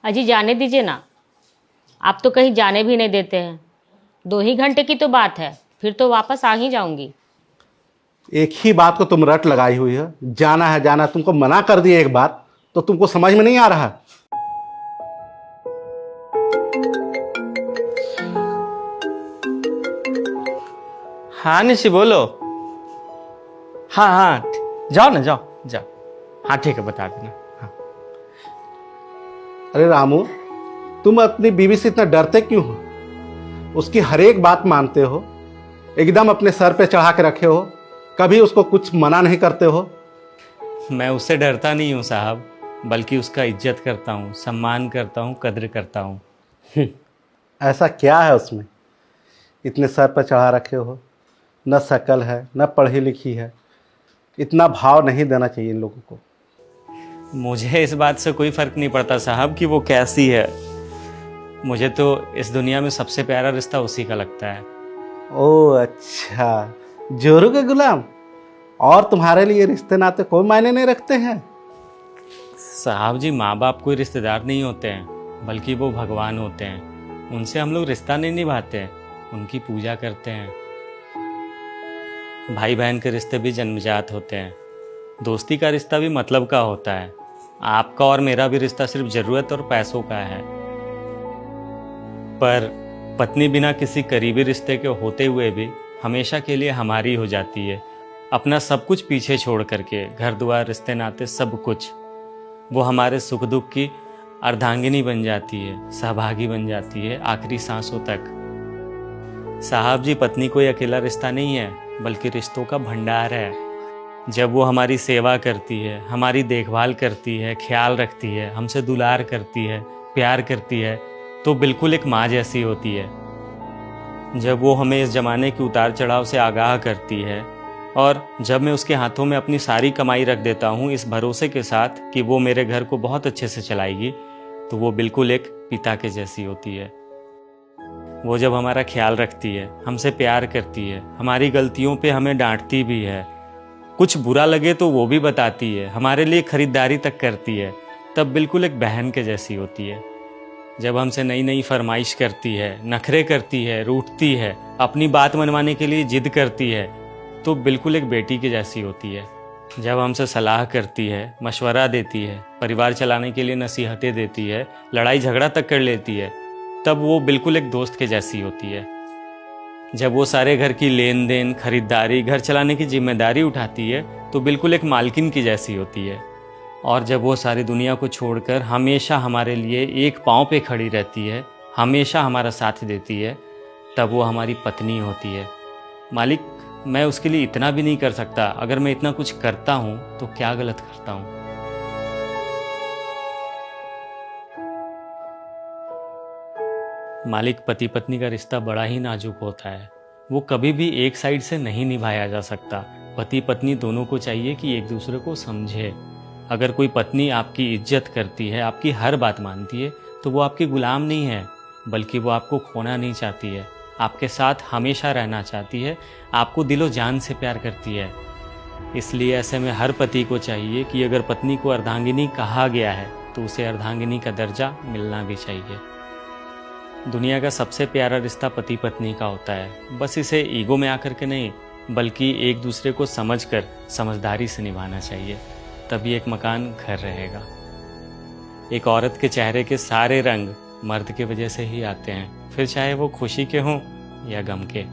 अजी जाने दीजिए ना, आप तो कहीं जाने भी नहीं देते हैं। 2 ही घंटे की तो बात है, फिर तो वापस आ ही जाऊंगी। एक ही बात को तुम रट लगाई हुई है, जाना है जाना। तुमको मना कर दिया एक बार तो तुमको समझ में नहीं आ रहा। हाँ निशी बोलो। हाँ हाँ, जाओ ना, जाओ जाओ। हाँ ठीक है, बता देना। हाँ। अरे रामू, तुम अपनी बीवी से इतना डरते क्यों हो? उसकी हर एक बात मानते हो, एकदम अपने सर पे चढ़ा के रखे हो, कभी उसको कुछ मना नहीं करते हो। मैं उससे डरता नहीं हूँ साहब, बल्कि उसका इज्जत करता हूँ, सम्मान करता हूँ, कद्र करता हूँ। ऐसा क्या है उसमें इतने सर पर चढ़ा रखे हो? न शकल है न पढ़ी लिखी है। इतना भाव नहीं देना चाहिए इन लोगों को। मुझे इस बात से कोई फर्क नहीं पड़ता साहब कि वो कैसी है। मुझे तो इस दुनिया में सबसे प्यारा रिश्ता उसी का लगता है। ओह अच्छा, जोरू के गुलाम। और तुम्हारे लिए रिश्ते नाते कोई मायने नहीं रखते हैं? साहब जी, माँ बाप कोई रिश्तेदार नहीं होते हैं, बल्कि वो भगवान होते हैं। उनसे हम लोग रिश्ता नहीं निभाते हैं, उनकी पूजा करते हैं। भाई बहन के रिश्ते भी जन्मजात होते हैं। दोस्ती का रिश्ता भी मतलब का होता है। आपका और मेरा भी रिश्ता सिर्फ ज़रूरत और पैसों का है। पर पत्नी बिना किसी करीबी रिश्ते के होते हुए भी हमेशा के लिए हमारी हो जाती है। अपना सब कुछ पीछे छोड़ करके, घर द्वार, रिश्ते नाते, सब कुछ। वो हमारे सुख दुख की अर्धांगिनी बन जाती है, सहभागी बन जाती है आखिरी सांसों तक। साहब जी, पत्नी कोई अकेला रिश्ता नहीं है, बल्कि रिश्तों का भंडार है। जब वो हमारी सेवा करती है, हमारी देखभाल करती है, ख्याल रखती है, हमसे दुलार करती है, प्यार करती है, तो बिल्कुल एक माँ जैसी होती है। जब वो हमें इस ज़माने के उतार चढ़ाव से आगाह करती है, और जब मैं उसके हाथों में अपनी सारी कमाई रख देता हूँ इस भरोसे के साथ कि वो मेरे घर को बहुत अच्छे से चलाएगी, तो वो बिल्कुल एक पिता के जैसी होती है। वो जब हमारा ख्याल रखती है, हमसे प्यार करती है, हमारी गलतियों पे हमें डांटती भी है, कुछ बुरा लगे तो वो भी बताती है, हमारे लिए खरीदारी तक करती है, तब बिल्कुल एक बहन के जैसी होती है। जब हमसे नई नई फरमाइश करती है, नखरे करती है, रूठती है, अपनी बात मनवाने के लिए जिद करती है, तो बिल्कुल एक बेटी के जैसी होती है। जब हमसे सलाह करती है, मशवरा देती है, परिवार चलाने के लिए नसीहतें देती है, लड़ाई झगड़ा तक कर लेती है, तब वो बिल्कुल एक दोस्त के जैसी होती है। जब वो सारे घर की लेन देन, खरीदारी, घर चलाने की जिम्मेदारी उठाती है, तो बिल्कुल एक मालकिन की जैसी होती है। और जब वो सारी दुनिया को छोड़कर हमेशा हमारे लिए एक पाँव पे खड़ी रहती है, हमेशा हमारा साथ देती है, तब वो हमारी पत्नी होती है। मालिक, मैं उसके लिए इतना भी नहीं कर सकता। अगर मैं इतना कुछ करता हूँ तो क्या गलत करता हूँ? मालिक, पति पत्नी का रिश्ता बड़ा ही नाजुक होता है। वो कभी भी एक साइड से नहीं निभाया जा सकता। पति पत्नी दोनों को चाहिए कि एक दूसरे को समझे। अगर कोई पत्नी आपकी इज्जत करती है, आपकी हर बात मानती है, तो वो आपकी गुलाम नहीं है, बल्कि वो आपको खोना नहीं चाहती है, आपके साथ हमेशा रहना चाहती है, आपको दिलो जान से प्यार करती है। इसलिए ऐसे में हर पति को चाहिए कि अगर पत्नी को अर्धांगिनी कहा गया है, तो उसे अर्धांगिनी का दर्जा मिलना भी चाहिए। दुनिया का सबसे प्यारा रिश्ता पति पत्नी का होता है। बस इसे ईगो में आकर के नहीं, बल्कि एक दूसरे को समझकर समझदारी से निभाना चाहिए। तभी एक मकान घर रहेगा। एक औरत के चेहरे के सारे रंग मर्द की वजह से ही आते हैं, फिर चाहे वो खुशी के हों या गम के।